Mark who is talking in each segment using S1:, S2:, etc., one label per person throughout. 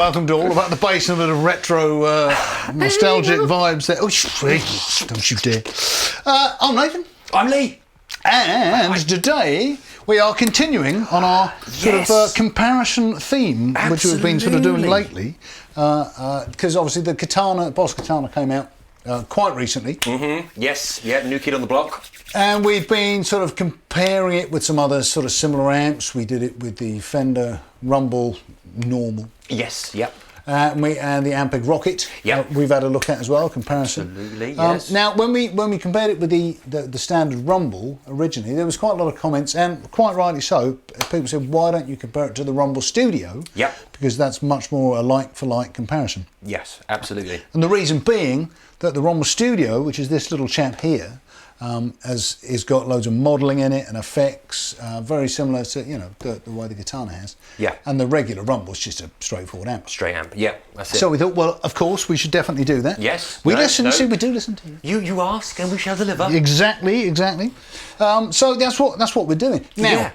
S1: welcome to All About the Bass and a bit of retro nostalgic vibes there. Oh, don't you dare. I'm Nathan.
S2: I'm Lee.
S1: And today we are continuing on our sort of comparison theme, which we've been sort of doing lately. Because obviously the Katana, Boss Katana came out quite recently.
S2: Mm-hmm. Yes, yeah, new kid on the block.
S1: And we've been sort of comparing it with some other sort of similar amps. We did it with the Fender Rumble Normal.
S2: Yes, yep.
S1: And the Ampeg Rocket.
S2: Yep.
S1: We've had a look at as well, comparison.
S2: Absolutely, yes.
S1: Now, when we compared it with the standard Rumble originally, there was quite a lot of comments, and quite rightly so. People said, why don't you compare it to the Rumble Studio?
S2: Yep.
S1: Because that's much more a like-for-like comparison.
S2: Yes, absolutely.
S1: And the reason being that the Rumble Studio, which is this little chap here, has got loads of modelling in it and effects, very similar to the way the Katana has.
S2: Yeah.
S1: And the regular Rumble's just a straightforward amp.
S2: Straight amp, yeah, that's it.
S1: So we thought, well, of course, we should definitely do that.
S2: Yes.
S1: We listen. See, we do listen to you.
S2: You ask and we shall deliver.
S1: Exactly. So that's what we're doing now.
S2: Yeah.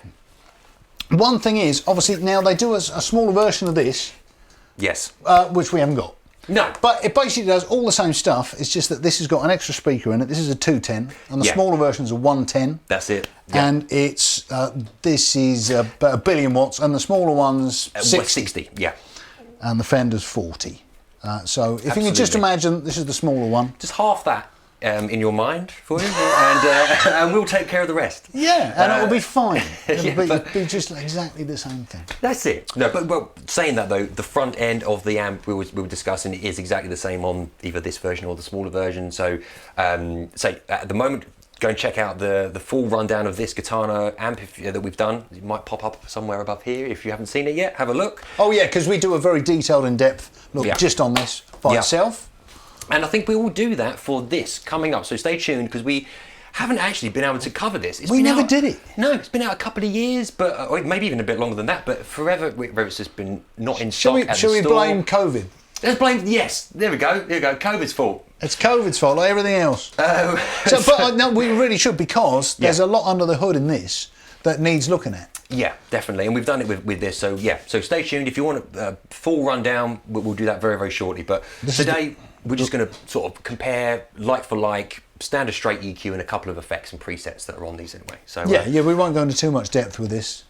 S1: One thing is, obviously, now they do a smaller version of this.
S2: Yes.
S1: Which we haven't got.
S2: No.
S1: But it basically does all the same stuff. It's just that this has got an extra speaker in it. This is a 210, and the smaller version's a 110.
S2: That's it. Yeah.
S1: And it's this is about 1 billion watts, and the smaller one's 60.
S2: 60, yeah.
S1: And the Fender's 40. So if you can just imagine, this is the smaller one.
S2: Just half that in your mind for you, and we'll take care of the rest.
S1: Yeah, and it'll be fine. It'll
S2: but
S1: be just exactly the same thing.
S2: That's it. No, but well, saying that though, the front end of the amp we were discussing is exactly the same on either this version or the smaller version. So, at the moment, go and check out the full rundown of this Katana amp that we've done. It might pop up somewhere above here if you haven't seen it yet. Have a look.
S1: Oh yeah, because we do a very detailed, in-depth look just on this by itself.
S2: And I think we will do that for this coming up. So stay tuned, because we haven't actually been able to cover this.
S1: We never did it.
S2: No, it's been out a couple of years, but or maybe even a bit longer than that. But forever, it's just been not in stock at the store.
S1: Shall we blame COVID?
S2: Let's blame. Yes, there we go. COVID's fault.
S1: It's COVID's fault, like everything else. No, we really should, because there's a lot under the hood in this that needs looking at.
S2: Yeah, definitely, and we've done it with this. So so stay tuned. If you want a full rundown, we'll do that very, very shortly. But today we're just going to sort of compare like for like standard straight EQ and a couple of effects and presets that are on these anyway. So
S1: we won't go into too much depth with this.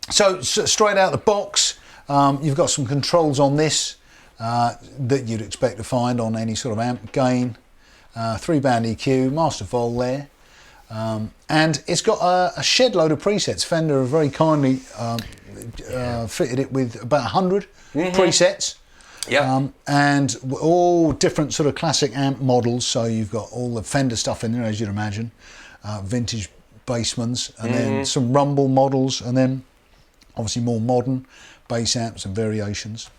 S1: So straight out the box, you've got some controls on this that you'd expect to find on any sort of amp. Gain, 3-band EQ, master vol there. And it's got a shed load of presets. Fender have very kindly fitted it with about 100 presets. Yeah. And all different sort of classic amp models. So you've got all the Fender stuff in there, as you'd imagine. Vintage Bassmans, and then some Rumble models, and then obviously more modern bass amps and variations.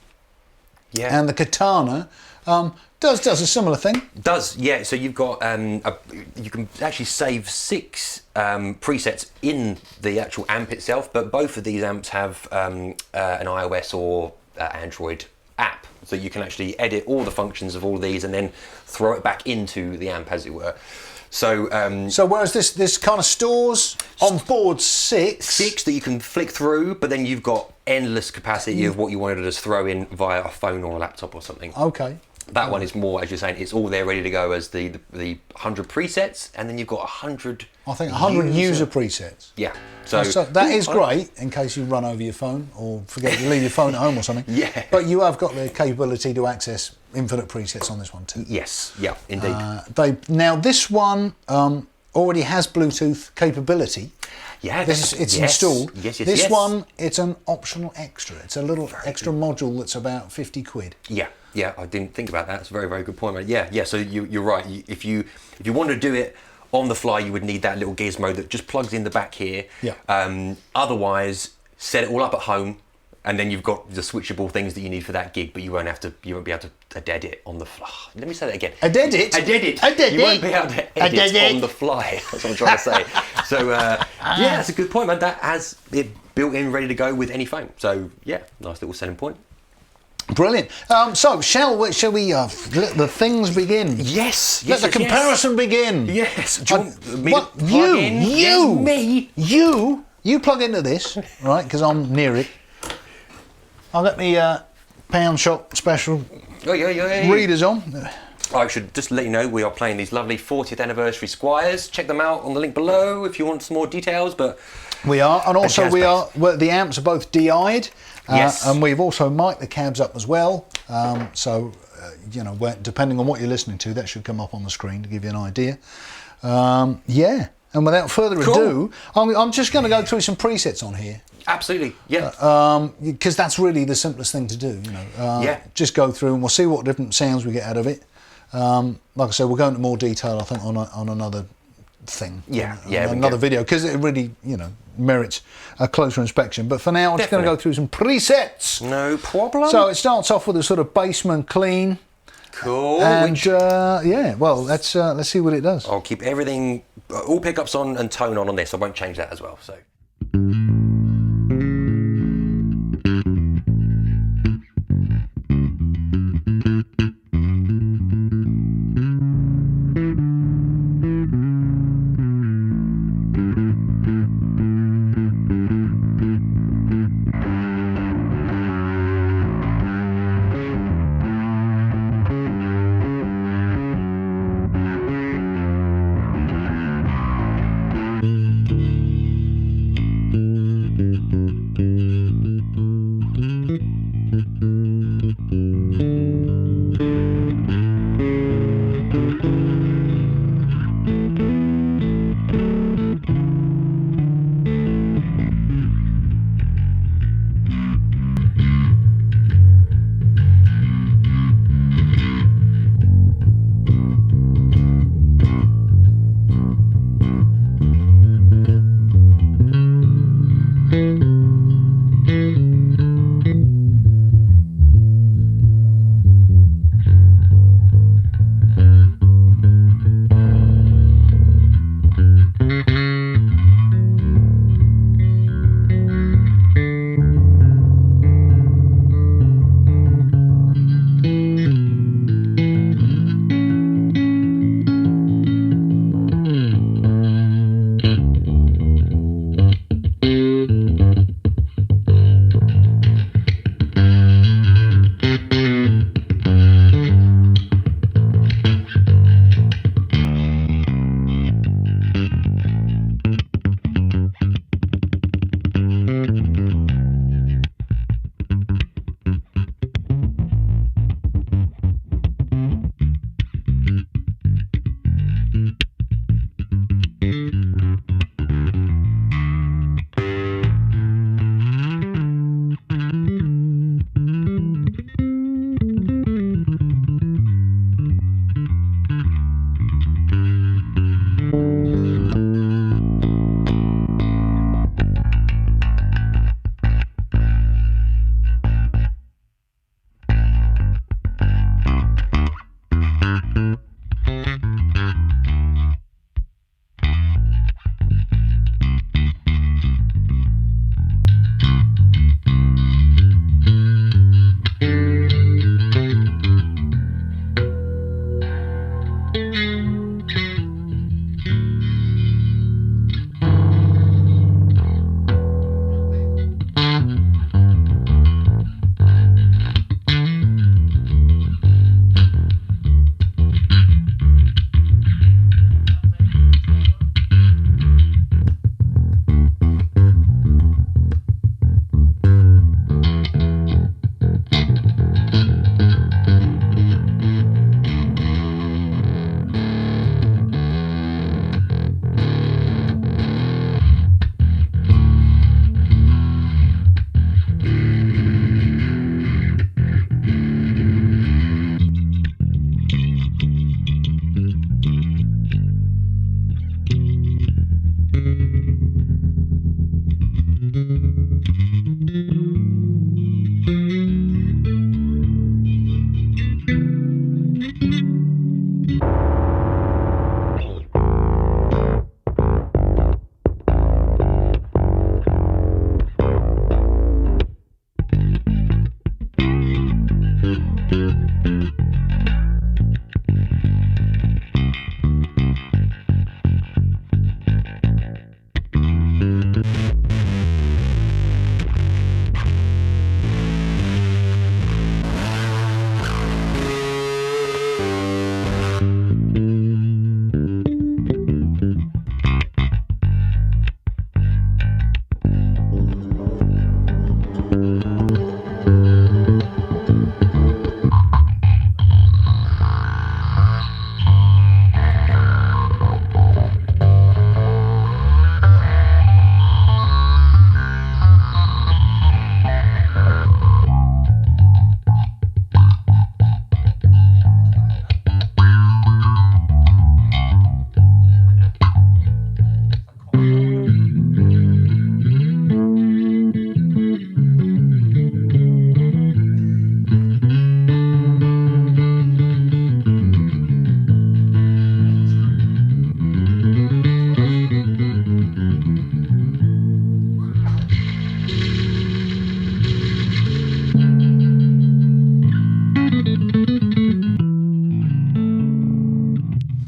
S1: Yeah. And the Katana does a similar thing.
S2: Yeah. So you've got you can actually save 6 presets in the actual amp itself, but both of these amps have an iOS or Android app, so you can actually edit all the functions of all of these and then throw it back into the amp, as it were. So
S1: whereas this kind of stores on board 6
S2: that you can flick through, but then you've got endless capacity of what you wanted to just throw in via a phone or a laptop or something.
S1: Okay.
S2: That one is more, as you're saying, it's all there ready to go as the 100 presets, and then you've got 100.
S1: I think 100 user presets.
S2: Yeah.
S1: So that is great in case you run over your phone or forget to leave your phone at home or something.
S2: Yeah.
S1: But you have got the capability to access infinite presets on this one too.
S2: Yes. Yeah. Indeed.
S1: Now this one already has Bluetooth capability.
S2: Yeah,
S1: it's installed.
S2: Yes.
S1: This one, it's an optional extra. It's a little extra module that's about 50 quid.
S2: Yeah, I didn't think about that. That's a very, very good point, mate. Yeah. So you're right. If you want to do it on the fly, you would need that little gizmo that just plugs in the back here.
S1: Yeah.
S2: Otherwise, set it all up at home, and then you've got the switchable things that you need for that gig, but you won't be able to edit on the fly. Let me say that again.
S1: Edit.
S2: You won't be able to edit on the fly. That's what I'm trying to say. So that's a good point, man. That has it built in, ready to go with any phone. So yeah, nice little selling point.
S1: Brilliant. So shall we let the things begin?
S2: Yes.
S1: Let the comparison begin.
S2: Yes. Do you want me to plug in?
S1: You plug into this, right? Because I'm near it. Let me Pound Shop special readers on.
S2: I should just let you know we are playing these lovely 40th anniversary Squires. Check them out on the link below if you want some more details. But
S1: we are, and also the amps are both DI'd,
S2: yes,
S1: and we've also mic'd the cabs up as well. So you know, depending on what you're listening to, that should come up on the screen to give you an idea. Yeah, and without further ado, I'm just going to go through some presets on here.
S2: Absolutely, yeah.
S1: Because that's really the simplest thing to do, you know. Just go through and we'll see what different sounds we get out of it. Like I said, we'll go into more detail, I think, on another thing. Another video, because it really, you know, merits a closer inspection. But for now, I'm just going to go through some presets.
S2: No problem.
S1: So it starts off with a sort of bassman clean.
S2: Cool.
S1: And yeah, well, let's see what it does.
S2: I'll keep everything, all pickups on and tone on this. I won't change that as well. So.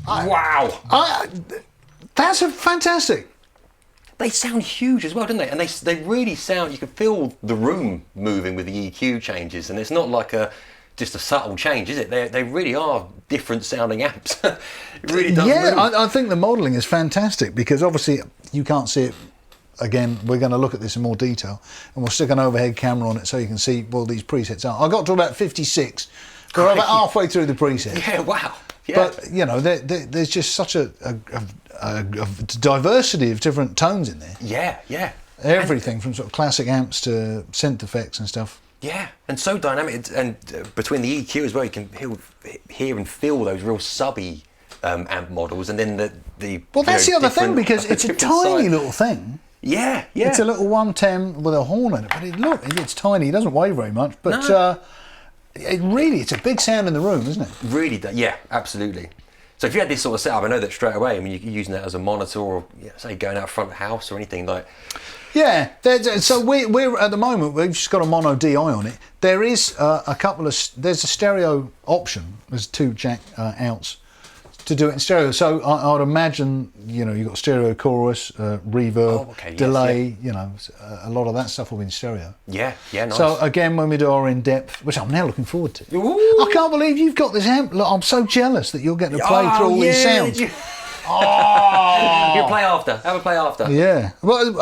S2: Wow.
S1: That's fantastic.
S2: They sound huge as well, don't they? And they really sound, you can feel the room moving with the EQ changes, and it's not like just a subtle change, is it? They really are different sounding amps. It really does move.
S1: I think the modelling is fantastic, because obviously you can't see it. Again, we're going to look at this in more detail, and we'll stick an overhead camera on it so you can see what these presets are. I got to about 56. We're about halfway through the presets.
S2: Yeah, wow. Yeah.
S1: But, you know, there's just such a diversity of different tones in there.
S2: Yeah.
S1: Everything from sort of classic amps to synth effects and stuff.
S2: Yeah, and so dynamic. And between the EQ as well, you can hear and feel those real subby amp models. And then the
S1: Well, that's the other thing, because it's a tiny little thing.
S2: Yeah.
S1: It's a little 110 with a horn in it, but it's tiny. It doesn't weigh very much, but
S2: no.
S1: It's a big sound in the room, isn't it?
S2: Really, yeah, absolutely. So if you had this sort of setup, I know that straight away. I mean, you're using that as a monitor, or say going out front of the house or anything like.
S1: Yeah. So we're at the moment, we've just got a mono DI on it. There is there's a stereo option. There's 2 jack outs to do it in stereo. So I would imagine, you've got stereo chorus, reverb, delay, a lot of that stuff will be in stereo.
S2: Yeah, nice.
S1: So again, when we do our in-depth, which I'm now looking forward to.
S2: Ooh.
S1: I can't believe you've got this amp. Look, I'm so jealous that you're getting to play through all these sounds.
S2: You play after. Have a play after.
S1: Yeah. Well,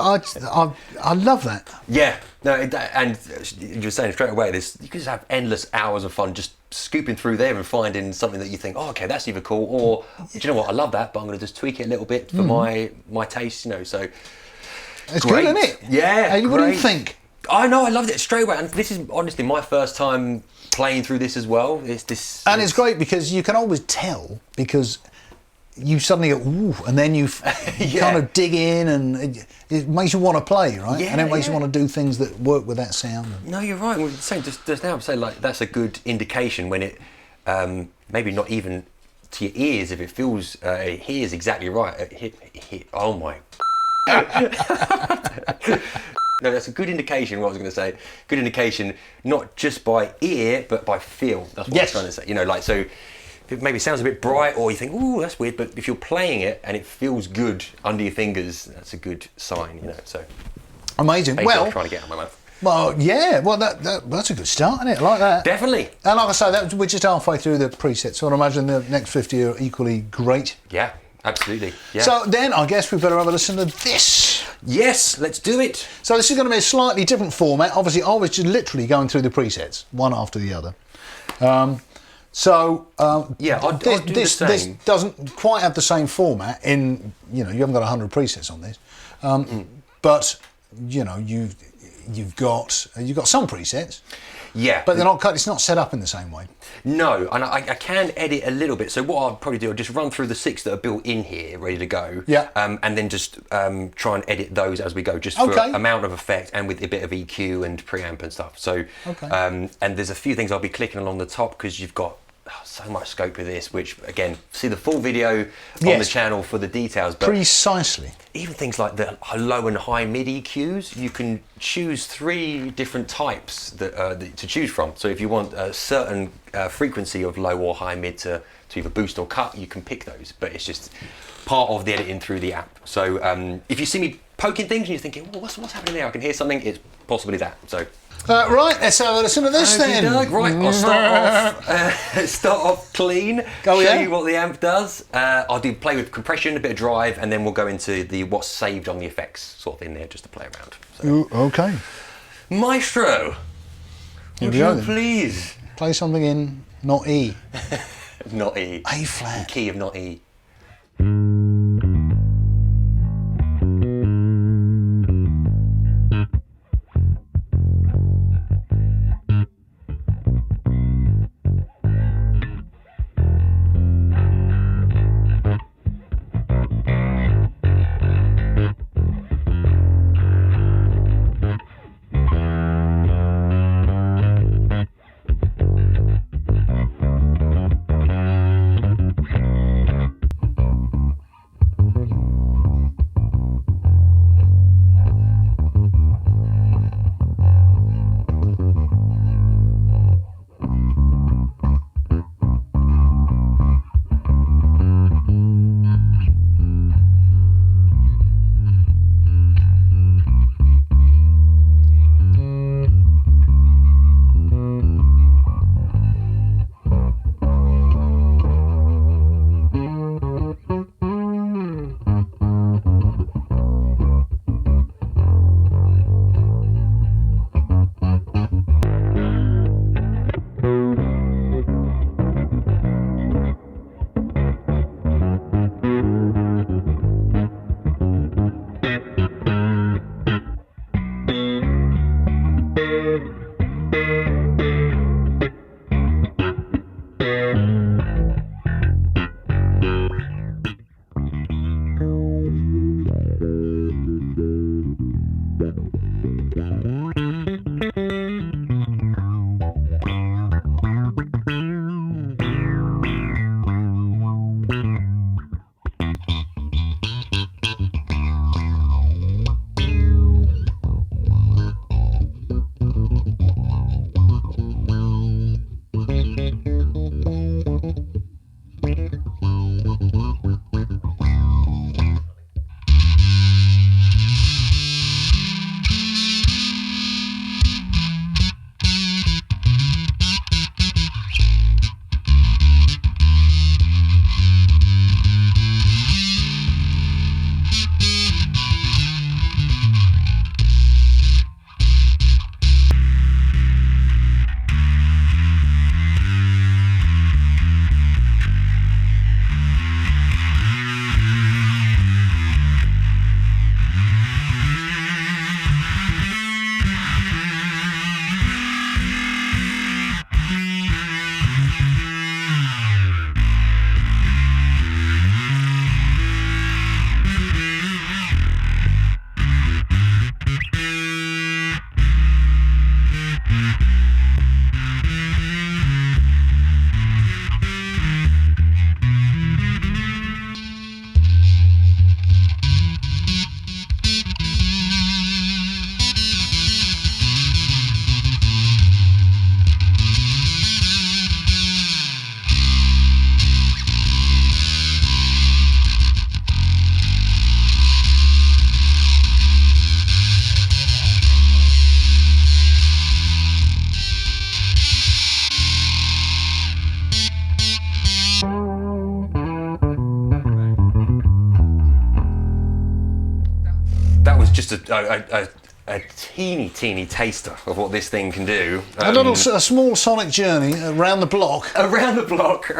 S1: I love that.
S2: Yeah. No, and you're saying straight away, you can just have endless hours of fun just scooping through there and finding something that you think, oh, okay, that's either cool, or do you know what, I love that, but I'm going to just tweak it a little bit for my taste, so.
S1: It's great. Good, isn't it?
S2: Yeah.
S1: What do you think?
S2: I know, I loved it straight away, and this is honestly my first time playing through this as well.
S1: It's great because you can always tell, because you suddenly go, ooh, and then you kind of dig in, and it makes you want to play, right?
S2: Yeah,
S1: and it makes you want to do things that work with that sound.
S2: No, you're right. We were saying just now, I'm saying like that's a good indication when it maybe not even to your ears, if it feels it hears exactly right. Oh my. No, that's a good indication. What I was going to say, good indication, not just by ear but by feel. That's what I'm trying to say. So. It maybe sounds a bit bright, or you think, "Ooh, that's weird," but if you're playing it and it feels good under your fingers, that's a good sign, So
S1: amazing.
S2: Well, I'm trying to get out of my mouth.
S1: Well, yeah. Well, that's a good start, isn't it? I like that.
S2: Definitely.
S1: And like I say, we're just halfway through the presets, so I imagine the next 50 are equally great.
S2: Yeah, absolutely. Yeah.
S1: So then, I guess we better have a listen to this.
S2: Yes, let's do it.
S1: So this is going to be a slightly different format. Obviously, I was just literally going through the presets, one after the other. I'll do the same. This doesn't quite have the same format in, you haven't got 100 presets on this, but you've got some presets.
S2: Yeah,
S1: but they're not cut. It's not set up in the same way.
S2: No, and I can edit a little bit. So what I'll probably do, I'll just run through the 6 that are built in here, ready to go.
S1: Yeah.
S2: And then just try and edit those as we go, just for amount of effect and with a bit of EQ and preamp and stuff. So, and there's a few things I'll be clicking along the top, because you've got so much scope with this, which again, see the full video on the channel for the details. But
S1: precisely.
S2: Even things like the low and high mid EQs, you can choose 3 different types that to choose from. So if you want a certain frequency of low or high mid to either boost or cut, you can pick those. But it's just part of the editing through the app. So if you see me poking things and you're thinking, well, what's happening there? I can hear something. It's possibly that. So.
S1: Right, let's have a listen to this then.
S2: Right, I'll start off clean, show you what the amp does. I'll play with compression, a bit of drive, and then we'll go into the what's saved on the effects sort of in there, just to play around. So.
S1: Ooh, okay.
S2: Maestro, would you please
S1: play something in not E.
S2: Not E.
S1: A flat.
S2: Key of not E. just a teeny taster of what this thing can do.
S1: A small sonic journey around the block.
S2: Around the block.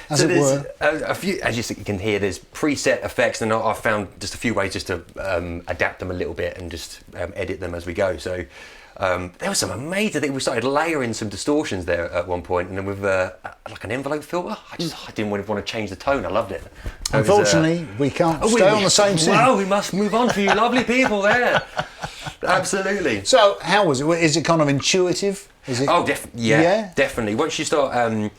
S1: As
S2: so
S1: it
S2: there's
S1: were.
S2: a few, as you can hear, there's preset effects, and I've found just a few ways just to adapt them a little bit and just edit them as we go. So there was some amazing things. We started layering some distortions there at one point, and then with like an envelope filter. I didn't want to change the tone. I loved it.
S1: Unfortunately, we can't stay on the same scene.
S2: Well, we must move on for you lovely people there. Absolutely.
S1: So, how was it? Is it kind of intuitive? Is it?
S2: Oh, definitely. Once you start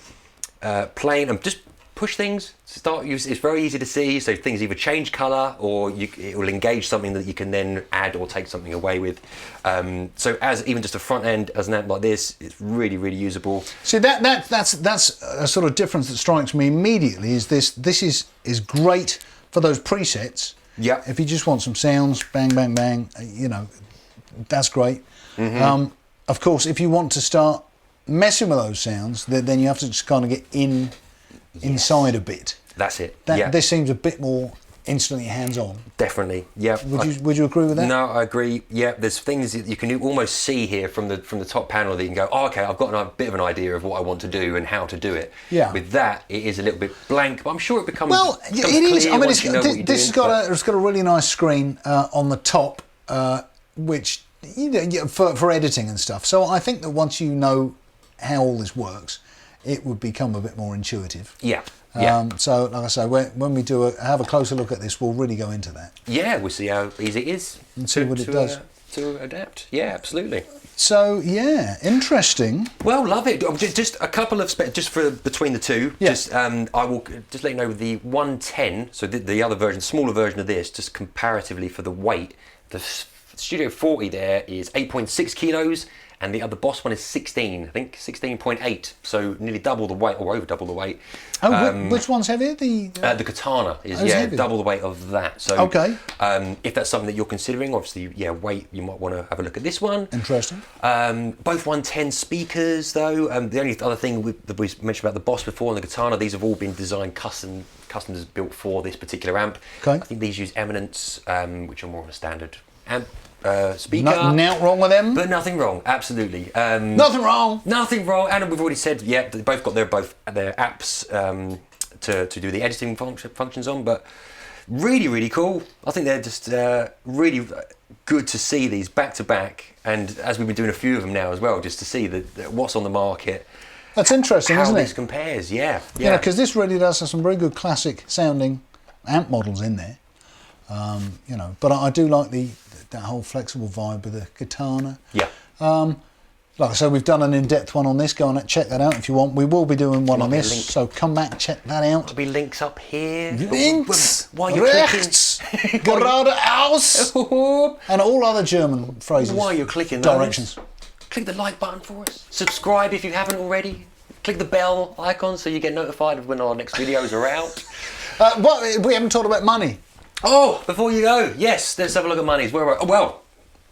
S2: playing and just push things, it's very easy to see. So things either change colour or it will engage something that you can then add or take something away with. So as even just a front end as an amp like this, it's really usable.
S1: See that's a sort of difference that strikes me immediately. Is this is great for those presets.
S2: Yeah.
S1: If you just want some sounds, bang bang bang, that's great.
S2: Mm-hmm.
S1: Of course, if you want to start messing with those sounds, then you have to just kind of get inside a bit.
S2: That's it.
S1: This seems a bit more instantly hands-on.
S2: Definitely. Yeah.
S1: Would you agree with that?
S2: No, I agree. Yeah. There's things that you can almost see here from the top panel that you can go, oh, okay, I've got a bit of an idea of what I want to do and how to do it.
S1: Yeah.
S2: With that, it is a little bit blank, but I'm sure it becomes.
S1: Well, it is. I mean, it's got a really nice screen on the top, which for editing and stuff. So I think that once you know how all this works, it would become a bit more intuitive.
S2: Yeah.
S1: So, like I say, when we have a closer look at this, we'll really go into that.
S2: Yeah, we'll see how easy it is
S1: and see what it does
S2: to adapt. Yeah, absolutely.
S1: So, yeah, interesting.
S2: Well, love it. Just a couple of just for between the two.
S1: Yeah.
S2: Just I will just let you know the 110. So the other version, smaller version of this, just comparatively for the weight, the Studio 40 there is 8.6 kilos. And the other Boss one is 16, I think 16.8, so nearly double the weight, or over double the weight.
S1: Oh, which one's heavier? The
S2: Katana is
S1: heavier.
S2: double the weight of that. So
S1: okay.
S2: If that's something that you're considering, obviously, weight, you might want to have a look at this one.
S1: Interesting.
S2: Both 110 speakers, though. The only other thing that we mentioned about the Boss before and the Katana, these have all been designed customs built for this particular amp.
S1: Okay.
S2: I think these use Eminence, which are more of a standard amp. Speaker.
S1: Nothing wrong with them,
S2: but nothing wrong. Absolutely,
S1: nothing wrong.
S2: And we've already said, they both got their apps to do the editing functions on. But really cool. I think they're just really good to see these back to back, and as we've been doing a few of them now as well, just to see that what's on the market.
S1: That's interesting, isn't it?
S2: How this compares, yeah.
S1: Because this really does have some very good classic sounding amp models in there. But I do like that whole flexible vibe with the Katana.
S2: Yeah.
S1: Like I said, we've done an in-depth one on this. Go and check that out if you want. We will be doing one on this, so come back, check that out.
S2: There'll be links up here.
S1: Links,
S2: while you're
S1: rechts, geradeaus, and all other German phrases.
S2: While you're clicking
S1: directions.
S2: Click the like button for us. Subscribe if you haven't already. Click the bell icon so you get notified of when our next videos are out.
S1: We haven't talked about money.
S2: Oh, before you go, yes, let's have a look at monies. Where are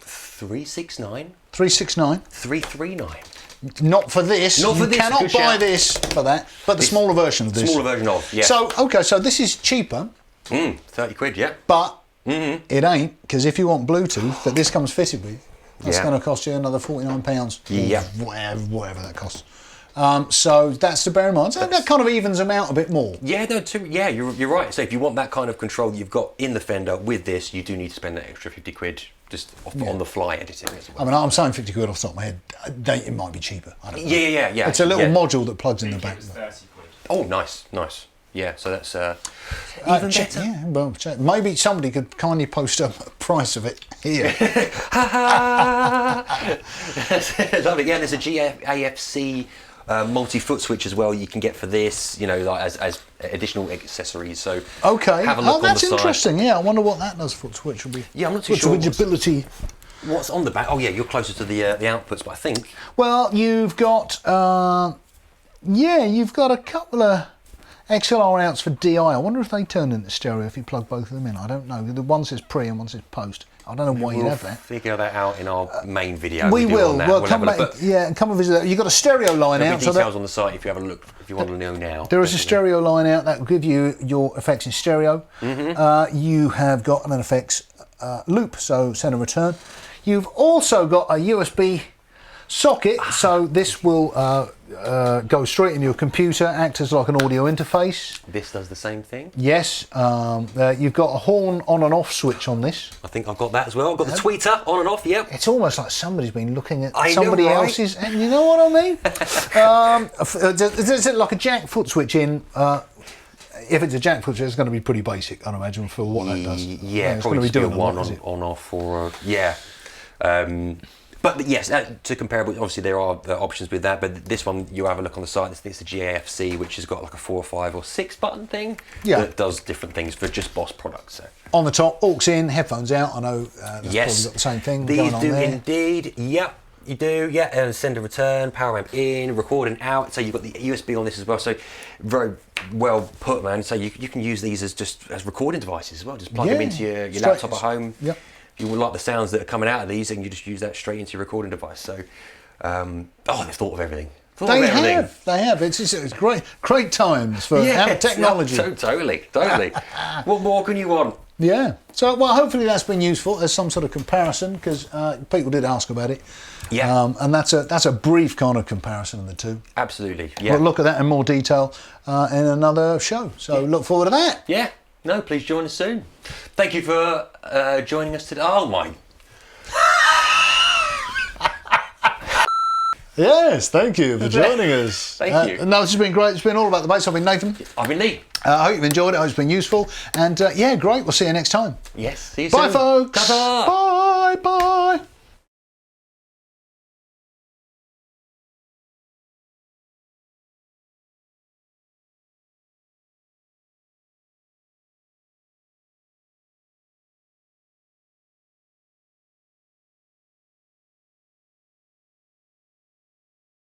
S2: 369.
S1: 369.
S2: 339.
S1: Not for this.
S2: Not for
S1: you
S2: this.
S1: Cannot buy this for that. But the smaller version of this.
S2: Smaller version of, yeah.
S1: So this is cheaper.
S2: 30 quid, yeah.
S1: But it ain't, because if you want Bluetooth that this comes fitted with, that's going to cost you another £49.
S2: Yeah.
S1: Whatever that costs. So that's to bear in mind. So that kind of evens them out a bit more.
S2: Yeah, you're right. So if you want that kind of control that you've got in the Fender with this, you do need to spend that extra 50 quid just on the fly editing as well.
S1: I mean, I'm saying 50 quid off the top of my head. It might be cheaper. I don't know.
S2: Yeah.
S1: It's a little module that plugs in the back.
S3: 30 quid.
S2: Oh, nice. Yeah, so that's even better.
S1: Yeah, well, check. Maybe somebody could kindly post a price of it here.
S2: Lovely. Yeah, there's a GAFC multi-foot switch as well you can get for this, like as additional accessories. So
S1: okay,
S2: have a look on
S1: that's
S2: the side.
S1: interesting. Yeah, I wonder what that does. Foot switch will be.
S2: Yeah, I'm not too sure.
S1: Switchability.
S2: What's on the back? Oh yeah, you're closer to the outputs, but I think.
S1: Well, you've got you've got a couple of XLR outs for DI. I wonder if they turn into stereo if you plug both of them in. I don't know. The one says pre and one says post. I don't know why you'd have that.
S2: Figure that out in our main video.
S1: We will.
S2: Well,
S1: come back. Come and visit that. You've got a stereo line out.
S2: There'll be details on the site if you have a look. If you want to know now.
S1: There is a stereo line out that will give you your effects in stereo. You have got an effects loop, so send and return. You've also got a USB socket, so this will go straight into your computer, act as like an audio interface.
S2: This does the same thing?
S1: Yes. You've got a horn on and off switch on this.
S2: I think I've got that as well. I've got the tweeter on and off, yep.
S1: It's almost like somebody's been looking at somebody else's, and you know what I mean? There's like a jack foot switch in. If it's a jack foot switch, it's going to be pretty basic, I'd imagine, for what that does.
S2: Yeah, probably just do a one on off or yeah. But yes, to compare, obviously there are options with that, but this one, you have a look on the site, it's the GAFC, which has got like a 4 or 5 or 6 button thing that does different things for just Boss products. So.
S1: On the top, aux in, headphones out. I know that's probably got the same thing going on there.
S2: These do indeed, yep. You do, yeah, and send a return, power amp in, recording out. So you've got the USB on this as well. So very well put, man. So you can use these as recording devices as well. Just plug them into your laptop at home.
S1: Yep.
S2: You will like the sounds that are coming out of these, and you just use that straight into your recording device. So, they've thought of everything.
S1: They have. It's great times for technology.
S2: Totally. What more can you want?
S1: Yeah. So, well, hopefully that's been useful as some sort of comparison, because people did ask about it.
S2: Yeah.
S1: And that's a brief kind of comparison of the two.
S2: Absolutely. Yeah.
S1: We'll look at that in more detail in another show. So look forward to that.
S2: Yeah. No, please join us soon. Thank you for joining us today. Oh my.
S1: Yes, thank you for joining us.
S2: Thank you.
S1: No, this has been great. It's been all about the bass. I've been Nathan.
S2: I've been Lee.
S1: I hope you've enjoyed it. I hope it's been useful. And yeah, great. We'll see you next time.
S2: Yes, see you soon.
S1: Bye, folks.
S2: Ta-ta.
S1: Bye.